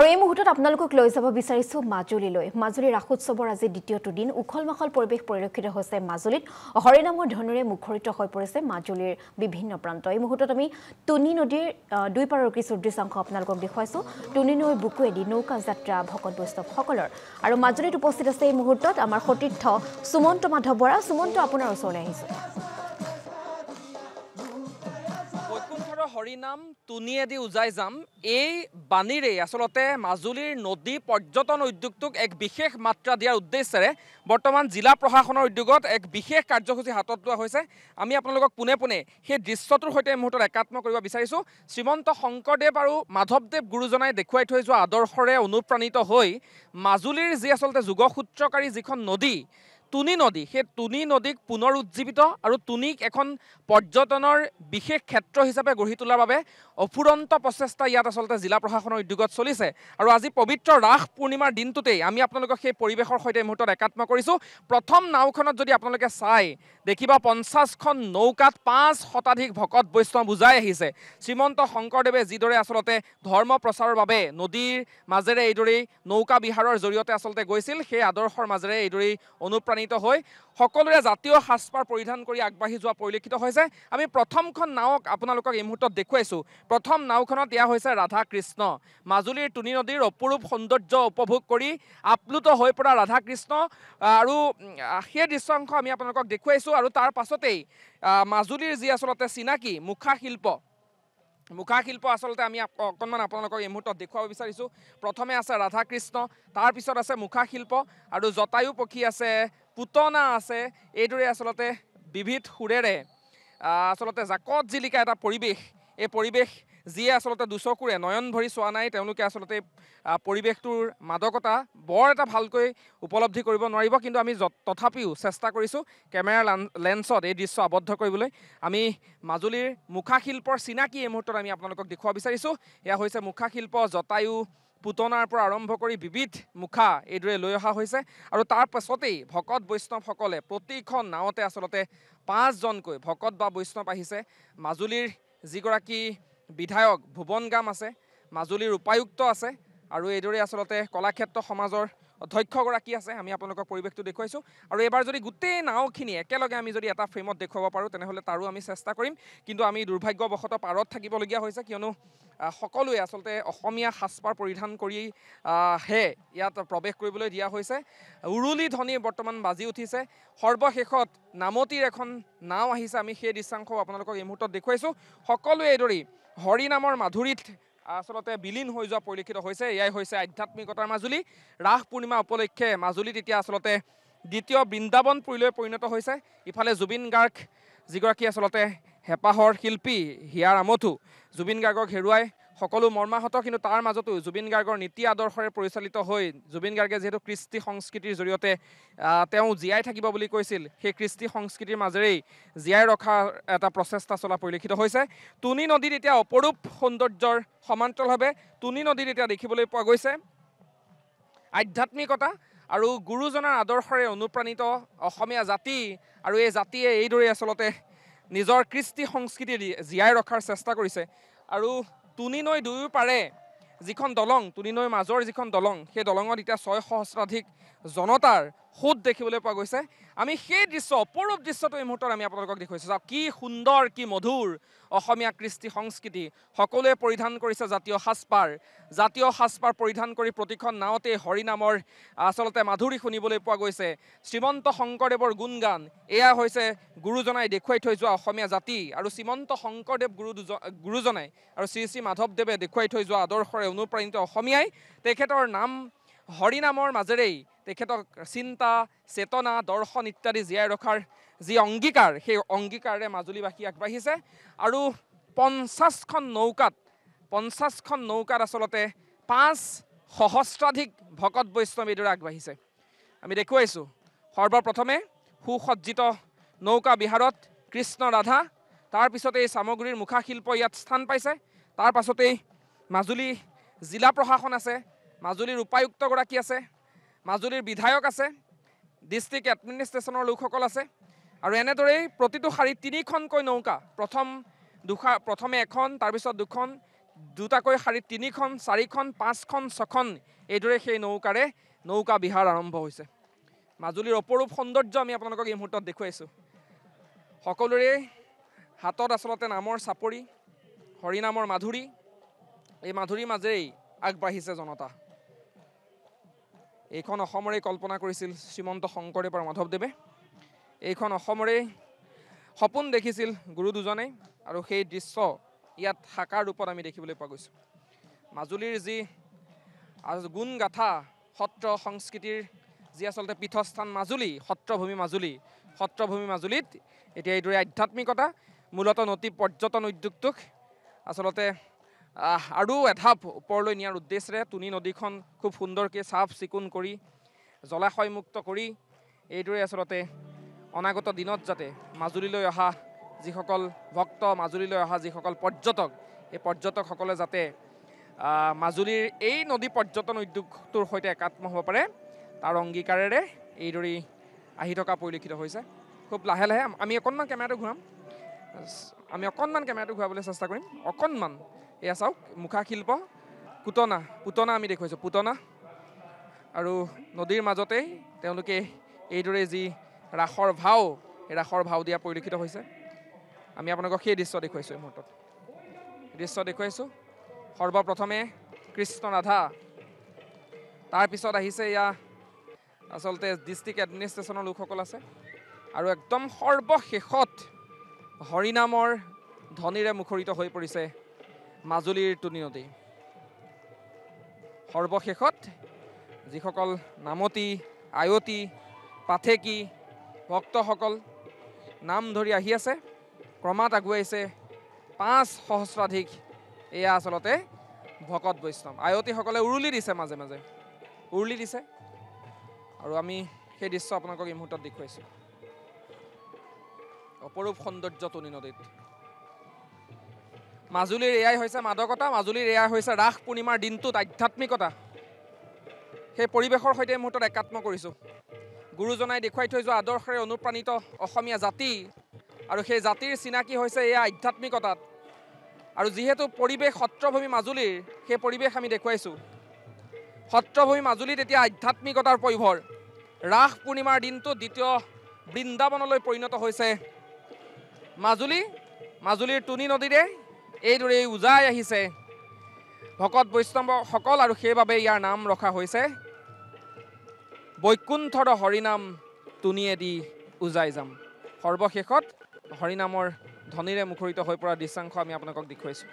আৰু এই মুহূৰ্তত আপোনালোকক লৈ যাব বিচাৰিছো মাজুলীলৈ মাজুলী ৰাস উৎসৱৰ আজি দ্বিতীয়টো দিন উখলমাখল পৰিৱেশ পৰিলক্ষিত হৈছে মাজুলীত হৰিনামৰ ধনুৰে মুখৰিত হৈ পৰিছে মাজুলীৰ বিভিন্ন প্ৰান্ত এই মুহূৰ্তত আমি টুনি নদীৰ দুই পাৰৰ কিছু দৃশ্যাংশ আপোনালোকক দেখুৱাইছো টুনি নৈৰ বুকুৱেদি নৌকা যাত্ৰা ভকত বৈষ্ণৱসকলৰ আৰু মাজুলীত উপস্থিত আছে এই মুহূৰ্তত আমাৰ সতীৰ্থ সুমন্ত মাধৱ বৰা সুমন্ত আপোনাৰ ওচৰলৈ আহিছো হৰিনাম টুনিয়েদি উজাই যাম এই বাণীৰে আসলতে মাজুলীৰ নদী পৰ্যটন উদ্যোগটোক এক বিশেষ মাত্ৰা দিয়াৰ উদ্দেশ্যেৰে বৰ্তমান জিলা প্ৰশাসনৰ উদ্যোগত এক বিশেষ কাৰ্যসূচী হাতত লোৱা হৈছে আমি আপোনালোকক পুনে পুনে সেই দৃশ্যটোৰ সৈতে মুহূৰ্তত একাত্ম কৰিব বিচাৰিছো শ্ৰীমন্ত শংকৰদেৱ আৰু মাধৱদেৱ গুৰুজনাই দেখুৱাই থৈ যোৱা আদৰ্শৰে অনুপ্ৰাণিত হৈ মাজুলীৰ যি আসলতে যোগসূত্ৰকাৰী যিখন নদী টুনি নদী সেই টুনি নদীক পুনৰ উজ্জীৱিত আৰু টুনিক এখন পৰ্যটনৰ বিশেষ ক্ষেত্ৰ হিচাপে গঢ়ি তোলাৰ বাবে অফুৰন্ত প্ৰচেষ্টা ইয়াত আসলতে জিলা প্ৰশাসনৰ উদ্যোগত চলিছে আৰু আজি পবিত্ৰ ৰাস পূৰ্ণিমাৰ দিনটোতেই আমি আপোনালোকক সেই পৰিৱেশৰ সৈতে মুহূৰ্তত একাত্ম কৰিছোঁ প্ৰথম নাওখনত যদি আপোনালোকে চাই দেখিবা 50খন নৌকাত 5 শতাধিক ভকত বৈষ্ণৱ বুজাই আহিছে শ্ৰীমন্ত শংকৰদেৱে যিদৰে আসলতে ধৰ্ম প্ৰচাৰৰ বাবে নদীৰ মাজেৰে এইদৰেই নৌকা বিহাৰৰ জৰিয়তে আসলতে গৈছিল সেই আদৰ্শৰ মাজেৰে এইদৰেই অনুপ্ৰাণিত হৈ সকলোৰে জাতীয় সাজপাৰ পৰিধান কৰি আগবাঢ়ি যোৱা পৰিলক্ষিত হৈছে আমি প্ৰথমখন নাওক আপোনালোকক এই মুহূৰ্তত দেখুৱাইছোঁ প্ৰথম নাওখনত দিয়া হৈছে ৰাধা কৃষ্ণ মাজুলীৰ টুনি নদীৰ অপৰূপ সৌন্দৰ্য উপভোগ কৰি আপ্লুত হৈ পৰা ৰাধা কৃষ্ণ আৰু সেই দৃশ্যাংশ আমি আপোনালোকক দেখুৱাইছোঁ আৰু তাৰ পাছতেই মাজুলীৰ যি আসলতে চিনাকি মুখা শিল্প আসলতে আমি অকণমান আপোনালোকক এই মুহূৰ্তত দেখুৱাব বিচাৰিছোঁ প্ৰথমে আছে ৰাধা কৃষ্ণ তাৰপিছত আছে মুখা শিল্প আৰু জটায়ু পক্ষী আছে পুতনা আছে এইদৰে আসলতে বিবিধ সুৰেৰে আসলতে জাকত জিলিকা এটা পৰিৱেশ এই পৰিৱেশ যিয়ে আসলতে দুচকুৰে নয়ন ভৰি চোৱা নাই তেওঁলোকে আসলতে পৰিৱেশটোৰ মাদকতা বৰ এটা ভালকৈ উপলব্ধি কৰিব নোৱাৰিব কিন্তু আমি তথাপিও চেষ্টা কৰিছোঁ কেমেৰা লেন্সত এই দৃশ্য আবদ্ধ কৰিবলৈ আমি মাজুলীৰ মুখা শিল্পৰ চিনাকি এই মুহূৰ্তত আমি আপোনালোকক দেখুৱাব বিচাৰিছোঁ এয়া হৈছে মুখা শিল্প জটায়ু পুতনাৰ পৰা আৰম্ভ কৰি বিবিধ মুখা এইদৰে লৈ অহা হৈছে আৰু তাৰ পাছতেই ভকত বৈষ্ণৱসকলে প্ৰতিখন নাৱতে আসলতে 5জনকৈ ভকত বা বৈষ্ণৱ আহিছে মাজুলীৰ যিগৰাকী বিধায়ক ভুৱন গাম আছে মাজুলীৰ উপায়ুক্ত আছে আৰু এইদৰে আসলতে কলাক্ষেত্ৰ সমাজৰ অধ্যক্ষগৰাকী আছে আমি আপোনালোকক পৰিৱেশটো দেখুৱাইছোঁ আৰু এবাৰ যদি গোটেই নাওখিনি একেলগে আমি যদি এটা ফ্ৰেমত দেখুৱাব পাৰোঁ তেনেহ'লে তাৰো আমি চেষ্টা কৰিম কিন্তু আমি দুৰ্ভাগ্যবশতঃ পাৰত থাকিবলগীয়া হৈছে কিয়নো সকলোৱে আসলতে অসমীয়া সাজপাৰ পৰিধান কৰি হে ইয়াত প্ৰৱেশ কৰিবলৈ দিয়া হৈছে উৰুলি ধ্বনি বৰ্তমান বাজি উঠিছে সৰ্বশেষত নামতিৰ এখন নাও আহিছে আমি সেই দৃশ্যাংশ আপোনালোকক এই মুহূৰ্তত দেখুৱাইছোঁ সকলোৱে এইদৰেই হৰিনামৰ মাধুৰীত আসলতে বিলীন হৈ যোৱা পৰিলক্ষিত হৈছে এয়াই হৈছে আধ্যাত্মিকতাৰ মাজুলী ৰাস পূৰ্ণিমা উপলক্ষে মাজুলীত এতিয়া আসলতে দ্বিতীয় বৃন্দাবনপুৰীলৈ পৰিণত হৈছে ইফালে জুবিন গাৰ্গ যিগৰাকী আসলতে হেঁপাহৰ শিল্পী হিয়াৰ আমঠু জুবিন গাৰ্গক হেৰুৱাই সকলো মৰ্মাহত কিন্তু তাৰ মাজতো জুবিন গাৰ্গৰ নীতি আদৰ্শৰে পৰিচালিত হৈ জুবিন গাৰ্গে যিহেতু কৃষ্টি সংস্কৃতিৰ জৰিয়তে তেওঁ জীয়াই থাকিব বুলি কৈছিল সেই কৃষ্টি সংস্কৃতিৰ মাজেৰেই জীয়াই ৰখাৰ এটা প্ৰচেষ্টা চলা পৰিলক্ষিত হৈছে টুনি নদীত এতিয়া অপৰূপ সৌন্দৰ্যৰ সমান্তৰালভাৱে টুনি নদীত এতিয়া দেখিবলৈ পোৱা গৈছে আধ্যাত্মিকতা আৰু গুৰুজনাৰ আদৰ্শৰে অনুপ্ৰাণিত অসমীয়া জাতি আৰু এই জাতিয়ে এইদৰে আসলতে নিজৰ কৃষ্টি সংস্কৃতি জীয়াই ৰখাৰ চেষ্টা কৰিছে আৰু টুনি নৈ দুয়ো পাৰে যিখন দলং টুনি নৈৰ মাজৰ যিখন দলং সেই দলঙত এতিয়া 6 সহস্ৰাধিক জনতাৰ সোঁত দেখিবলৈ পোৱা গৈছে আমি সেই দৃশ্য অপৰূপ দৃশ্যটো এই মুহূৰ্তত আমি আপোনালোকক দেখুৱাইছোঁ চাওক কি সুন্দৰ কি মধুৰ অসমীয়া কৃষ্টি সংস্কৃতি সকলোৱে পৰিধান কৰিছে জাতীয় সাজপাৰ পৰিধান কৰি প্ৰতিখন নাৱতে হৰিনামৰ আসলতে মাধুৰী শুনিবলৈ পোৱা গৈছে শ্ৰীমন্ত শংকৰদেৱৰ গুণগান এয়া হৈছে গুৰুজনাই দেখুৱাই থৈ যোৱা অসমীয়া জাতি আৰু শ্ৰীমন্ত শংকৰদেৱ গুৰুজনাই আৰু শ্ৰী শ্ৰী মাধৱদেৱে দেখুৱাই থৈ যোৱা আদৰ্শৰে অনুপ্ৰাণিত অসমীয়াই তেখেতৰ নাম হৰিনামৰ মাজেৰেই তেখেতক চিন্তা চেতনা দৰ্শন ইত্যাদি জীয়াই ৰখাৰ যি অংগীকাৰ সেই অংগীকাৰেৰে মাজুলীবাসী আগবাঢ়িছে আৰু 50খন নৌকাত আসলতে 5 সহস্ৰাধিক ভকত বৈষ্ণৱ এইদৰে আগবাঢ়িছে আমি দেখুৱাইছোঁ সৰ্বপ্ৰথমে সুসজ্জিত নৌকা বিহাৰত কৃষ্ণ ৰাধা তাৰপিছতে এই সামগ্ৰীৰ মুখা শিল্প ইয়াত স্থান পাইছে তাৰ পাছতেই মাজুলী জিলা প্ৰশাসন আছে মাজুলীৰ উপায়ুক্তগৰাকী আছে মাজুলীৰ বিধায়ক আছে ডিষ্ট্ৰিক্ট এডমিনিষ্ট্ৰেশ্যনৰ লোকসকল আছে আৰু এনেদৰেই প্ৰতিটো শাৰীত 3খনকৈ নৌকা প্ৰথমে এখন তাৰপিছত 2খন দুটাকৈ শাৰীত 3খন 4খন 5খন 6খন এইদৰে সেই নৌকাৰে নৌকা বিহাৰ আৰম্ভ হৈছে। মাজুলীৰ অপৰূপ সৌন্দৰ্য আমি আপোনালোকক এই মুহূৰ্তত দেখুৱাইছোঁ। সকলোৰে হাতত আচলতে নামৰ চাপৰি, হৰিনামৰ মাধুৰী, এই মাধুৰীৰ মাজেৰেই আগবাঢ়িছে জনতা। এইখন অসমৰে কল্পনা কৰিছিল শ্ৰীমন্ত শংকৰদেৱ আৰু মাধৱদেৱে। এইখন অসমৰে সপোন দেখিছিল গুৰু দুজনে, আৰু সেই দৃশ্য ইয়াত সাকাৰ ৰূপত আমি দেখিবলৈ পোৱা গৈছোঁ। মাজুলীৰ যি গুণ গাথা, সত্ৰ সংস্কৃতিৰ যি আচলতে পীঠস্থান মাজুলী, সত্ৰভূমি মাজুলী, সত্ৰভূমি মাজুলীত এতিয়া এইদৰে আধ্যাত্মিকতা, মূলতঃ নদী পৰ্যটন উদ্যোগটোক আচলতে আৰু এধাপ ওপৰলৈ নিয়াৰ উদ্দেশ্যেৰে তুনি নদীখন খুব সুন্দৰকৈ চাফ চিকুণ কৰি জলাশয়মুক্ত কৰি এইদৰে আচলতে অনাগত দিনত যাতে মাজুলীলৈ অহা যিসকল ভক্ত, মাজুলীলৈ অহা যিসকল পৰ্যটক, এই পৰ্যটকসকলে যাতে মাজুলীৰ এই নদী পৰ্যটন উদ্যোগটোৰ সৈতে একাত্ম হ'ব পাৰে, তাৰ অংগীকাৰেৰে এইদৰেই আহি থকা পৰিলক্ষিত হৈছে। খুব লাহে লাহে আমি অকণমান কেমেৰাটো ঘূৰাবলৈ চেষ্টা কৰিম। অকণমান এয়া চাওক, মুখা শিল্প, পুতনা আমি দেখুৱাইছোঁ, পুতনা, আৰু নদীৰ মাজতেই তেওঁলোকে এইদৰে যি ৰাসৰ ভাও, এই ৰাসৰ ভাও দিয়া পৰিলক্ষিত হৈছে। আমি আপোনালোকক সেই দৃশ্য দেখুৱাইছোঁ। এই মুহূৰ্তত দৃশ্য দেখুৱাইছোঁ। সৰ্বপ্ৰথমে কৃষ্ণ ৰাধা, তাৰপিছত আহিছে এয়া আচলতে ডিষ্ট্ৰিক্ট এডমিনিষ্ট্ৰেশ্যনৰ লোকসকল আছে, আৰু একদম সৰ্বশেষত হৰিনামৰ ধ্বনিৰে মুখৰিত হৈ পৰিছে মাজুলীৰ তুনি নদী। সৰ্বশেষত যিসকল নামতি, আয়তী, পাঠেকী ভক্তসকল নাম ধৰি আহি আছে, ক্ৰমাৎ আগুৱাইছে 5 সহস্ৰাধিক এয়া আচলতে ভকত বৈষ্ণৱ। আয়তীসকলে উৰুলি দিছে, মাজে মাজে উৰুলি দিছে, আৰু আমি সেই দৃশ্য আপোনালোকক এই মুহূৰ্তত দেখুৱাইছোঁ। অপৰূপ সৌন্দৰ্য তুনি নদীত। মাজুলীৰ এয়াই হৈছে মাদকতা, মাজুলীৰ এয়াই হৈছে ৰাস পূৰ্ণিমাৰ দিনটোত আধ্যাত্মিকতা। সেই পৰিৱেশৰ সৈতে এই মুহূৰ্তত একাত্ম কৰিছোঁ। গুৰুজনাই দেখুৱাই থৈ যোৱা আদৰ্শৰে অনুপ্ৰাণিত অসমীয়া জাতি, আৰু সেই জাতিৰ চিনাকি হৈছে এয়া আধ্যাত্মিকতাত। আৰু যিহেতু পৰিৱেশ সত্ৰভূমি মাজুলীৰ, সেই পৰিৱেশ আমি দেখুৱাইছোঁ। সত্ৰভূমি মাজুলীত এতিয়া আধ্যাত্মিকতাৰ পয়োভৰ। ৰাস পূৰ্ণিমাৰ দিনটো দ্বিতীয় বৃন্দাবনলৈ পৰিণত হৈছে মাজুলী। মাজুলীৰ তুনি নদীৰে এইদৰেই উজাই আহিছে ভকত বৈষ্ণৱসকল, আৰু সেইবাবে ইয়াৰ নাম ৰখা হৈছে বৈকুণ্ঠৰ হৰিনাম তুনিয়েদি উজাই যাম। সৰ্বশেষত হৰিনামৰ ধ্বনিৰে মুখৰিত হৈ পৰা দৃশ্যাংশ আমি আপোনালোকক দেখুৱাইছোঁ।